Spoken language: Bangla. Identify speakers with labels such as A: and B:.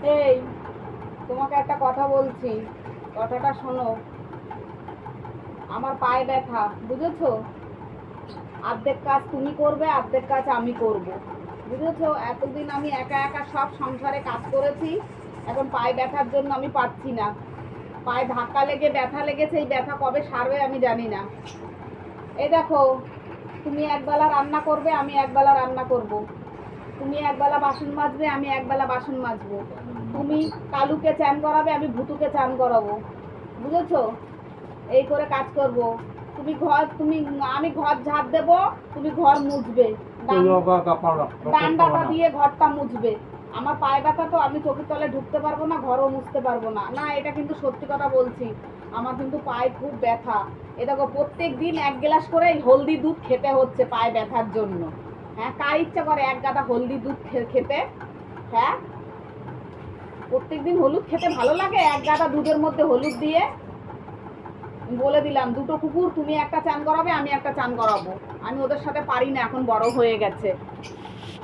A: এই, তোমাকে একটা কথা বলছি, কথাটা শোনো। আমার পায়ে ব্যথা, বুঝেছো? অর্ধেক কাজ তুমি করবে, অর্ধেক কাজ আমি করব, বুঝেছো? এতদিন আমি একা একা সব সংসারে কাজ করেছি, এখন পায়ে ব্যথার জন্য আমি পারছি না। পায়ে ধাক্কা লেগে ব্যথা লেগেছে, এই ব্যথা কবে সারবে আমি জানি না। এই দেখো, তুমি একবেলা রান্না করবে, আমি একবেলা রান্না করব। তুমি একবেলা বাসন মাজবে, আমি একবেলা বাসন মাজবো। তুমি কালুকে চান করাবে, আমি ভুতুকে চান করাবো, বুঝেছো? এই করে কাজ করব। তুমি আমি ঘর ঝাড় দেবো, তুমি ঘর মুছবে, ডান্ডাটা দিয়ে ঘরটা মুছবে। আমার পায়ে ব্যথা তো, আমি চোখের তলে ঢুকতে পারবো না, ঘরও মুছতে পারবো না। না, এটা কিন্তু সত্যি কথা বলছি, আমার কিন্তু পায়ে খুব ব্যথা। এ দেখো, প্রত্যেক দিন 1 গ্লাস করে হলদি দুধ খেতে হচ্ছে পায়ে ব্যথার জন্য। হ্যাঁ, কার ইচ্ছা করে 1 গাদা হলদি দুধ খেতে? হ্যাঁ, প্রত্যেক দিন হলুদ খেতে ভালো লাগে? 1 গাদা দুধের মধ্যে হলুদ দিয়ে? বলে দিলাম, দুটো কুকুর, তুমি একটা চান করাবে, আমি একটা চান করাবো। আমি ওদের সাথে পারি না, এখন বড় হয়ে গেছে।